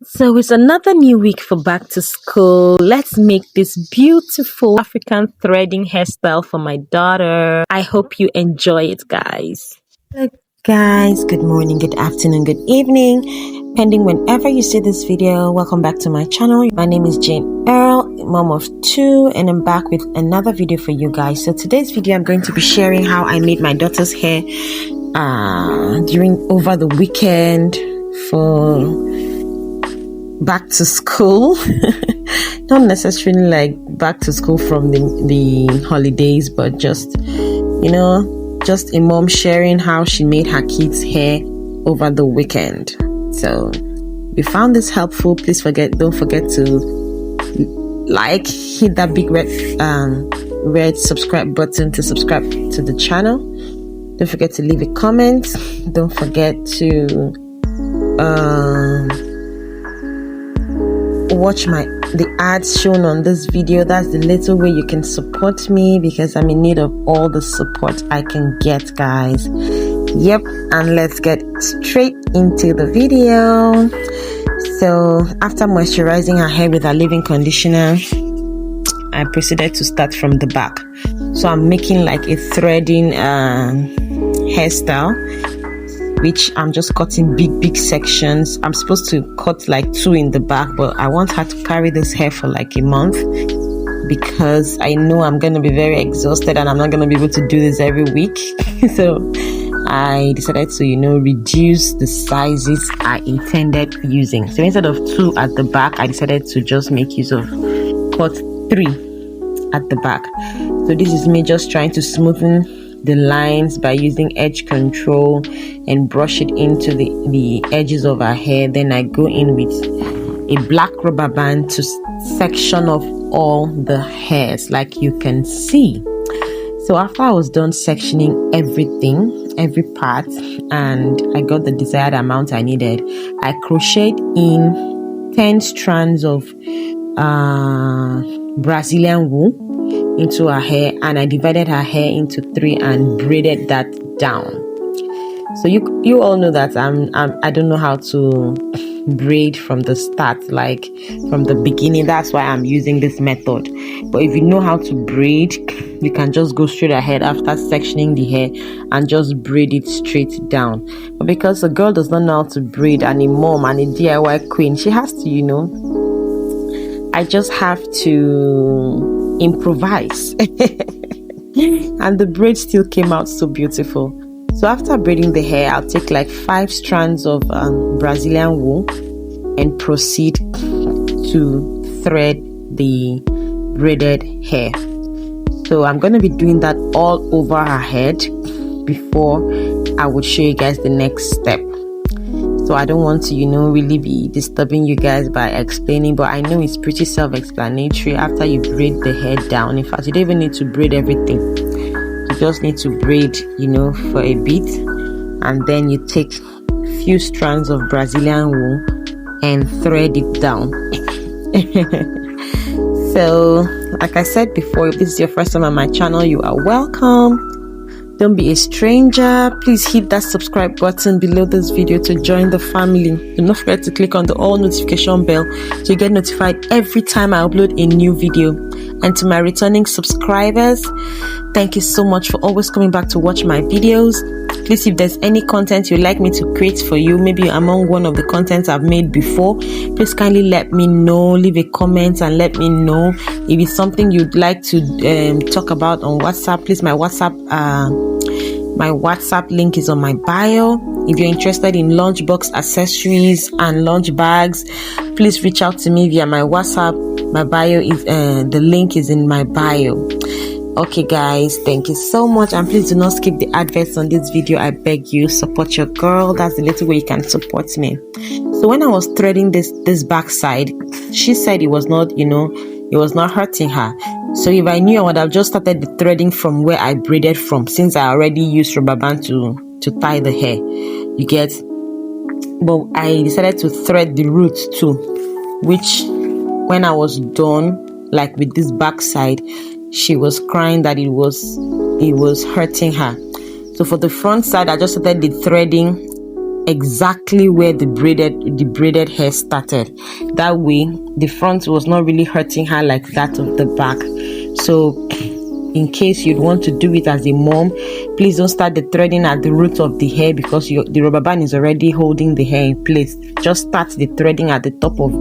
So it's another new week for back to school. Let's make this beautiful African threading hairstyle for my daughter. I hope you enjoy it, guys. Hello, guys. Good morning, good afternoon, good evening. Pending whenever you see this video, welcome back to my channel. My name is Janearl, mom of two, and I'm back with another video for you guys. So today's video, I'm going to be sharing how I made my daughter's hair over the weekend for back to school. Not necessarily like back to school from the holidays, but just just a mom sharing how she made her kids' hair over the weekend. So if you found this helpful, don't forget to hit that big red subscribe button to subscribe to the channel. Don't forget to leave a comment. Don't forget to watch the ads shown on this video. That's the little way you can support me, because I'm in need of all the support I can get, guys. Yep, and let's get straight into the video. So after moisturizing her hair with her leave-in conditioner, I proceeded to start from the back. So I'm making like a threading hairstyle, which I'm just cutting big sections. I'm supposed to cut like 2 in the back, but I want her to carry this hair for like a month, because I know I'm going to be very exhausted and I'm not going to be able to do this every week. So I decided to, reduce the sizes I intended using. So instead of 2 at the back, I decided to just make use of cut 3 at the back. So this is me just trying to smoothen the lines by using edge control and brush it into the edges of her hair. Then I go in with a black rubber band to section off all the hairs, like you can see. So after I was done sectioning every part, and I got the desired amount I needed, I crocheted in 10 strands of Brazilian wool into her hair, and I divided her hair into 3 and braided that down. So you all know that I don't know how to braid from the start, like from the beginning. That's why I'm using this method. But if you know how to braid, you can just go straight ahead after sectioning the hair and just braid it straight down. But because a girl does not know how to braid, and a mom and a DIY queen, she has to, I just have to improvise. And the braid still came out so beautiful. So after braiding the hair, I'll take like 5 strands of Brazilian wool and proceed to thread the braided hair. So I'm going to be doing that all over her head before I would show you guys the next step. So I don't want to, really be disturbing you guys by explaining, but I know it's pretty self-explanatory. After you braid the hair down, in fact, you don't even need to braid everything. You just need to braid, for a bit, and then you take few strands of Brazilian wool and thread it down. So, like I said before, if this is your first time on my channel, you are welcome. Don't be a stranger. Please hit that subscribe button below this video to join the family. Do not forget to click on the all notification bell to get notified every time I upload a new video. And to my returning subscribers, thank you so much for always coming back to watch my videos. Please, if there's any content you'd like me to create for you, maybe among one of the contents I've made before, please kindly let me know. Leave a comment and let me know. If it's something you'd like to talk about on WhatsApp, please, my WhatsApp link is on my bio. If you're interested in lunchbox accessories and lunch bags, please reach out to me via my WhatsApp. My bio is the link is in my bio. Okay, guys, thank you so much, and please do not skip the adverts on this video. I beg you, support your girl. That's the little way you can support me. So when I was threading this back side, she said it was not, it was not hurting her. So if I knew, I would have just started the threading from where I braided from, since I already used rubber band to tie the hair. You get? But I decided to thread the roots too, which when I was done, like with this back side, she was crying that it was hurting her. So for the front side, I just started the threading exactly where the braided hair started. That way the front was not really hurting her like that of the back. So in case you'd want to do it as a mom, please don't start the threading at the root of the hair, because the rubber band is already holding the hair in place. Just start the threading at the top of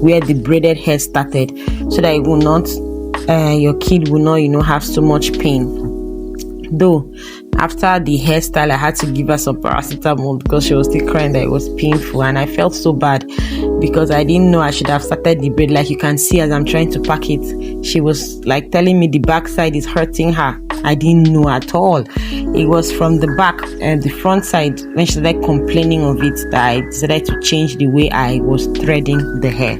where the braided hair started, so that it will not your kid will not have so much pain. Though after the hairstyle, I had to give her some paracetamol because she was still crying that it was painful, and I felt so bad because I didn't know I should have started the braid. Like you can see as I'm trying to pack it, she was like telling me the back side is hurting her. I didn't know at all. It was from the back and the front side, when she started complaining of it, that I decided to change the way I was threading the hair.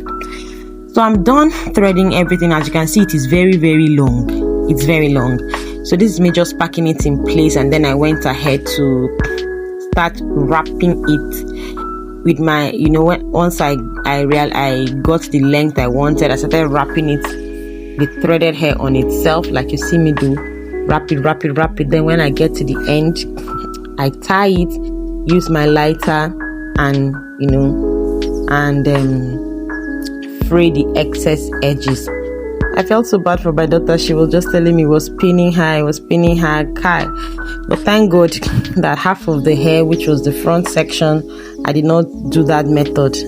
So I'm done threading everything. As you can see, it is very, very long. It's very long. So this is me just packing it in place, and then I went ahead to start wrapping it with my, once I got the length I wanted, I started wrapping it, the threaded hair on itself, like you see me do. Wrap it. Then when I get to the end, I tie it, use my lighter, and fray the excess edges. I felt so bad for my daughter. She was just telling me it was pinning her. But thank God that half of the hair, which was the front section, I did not do that method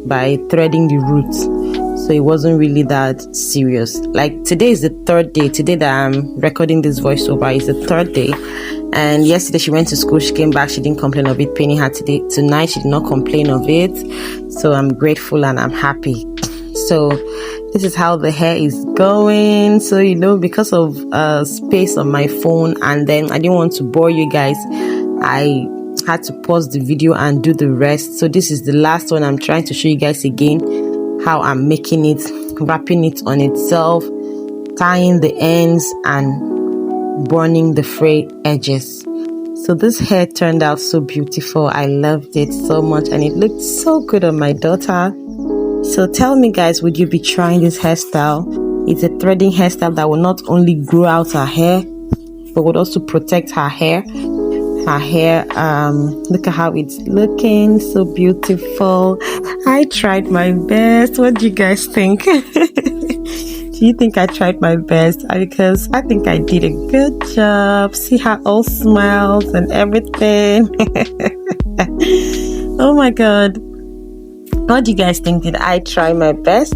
by threading the roots. So it wasn't really that serious. Like today is the third day. Today that I'm recording this voiceover is the third day. And yesterday she went to school. She came back. She didn't complain of it pinning her today. Tonight she did not complain of it. So I'm grateful and I'm happy. So this is how the hair is going. So because of space on my phone, and then I didn't want to bore you guys, I had to pause the video and do the rest. So this is the last one. I'm trying to show you guys again how I'm making it, wrapping it on itself, tying the ends, and burning the frayed edges. So this hair turned out so beautiful. I loved it so much, and it looked so good on my daughter. So tell me guys, would you be trying this hairstyle? It's a threading hairstyle that will not only grow out her hair, but would also protect her hair. Look at how it's looking, so beautiful. I tried my best. What do you guys think? Do you think I tried my best? Because I think I did a good job. See how all smiles and everything. Oh my God. What do you guys think? Did I try my best?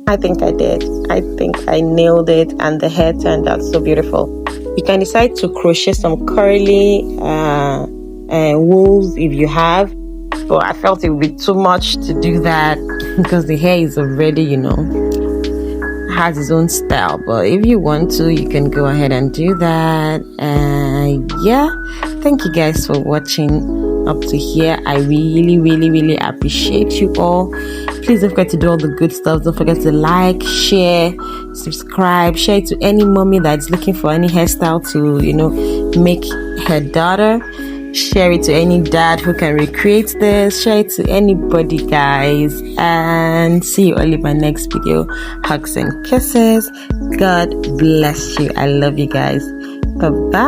I think I did. I think I nailed it, and the hair turned out so beautiful. You can decide to crochet some curly wools if you have, but I felt it would be too much to do that because the hair is already, has its own style. But if you want to, you can go ahead and do that. Yeah, thank you guys for watching up to here. I really, really, really appreciate you all. Please don't forget to do all the good stuff. Don't forget to like, share, subscribe, share it to any mommy that's looking for any hairstyle to make her daughter. Share it to any dad who can recreate this. Share it to anybody, guys. And see you all in my next video. Hugs and kisses. God bless you. I love you guys. Bye bye.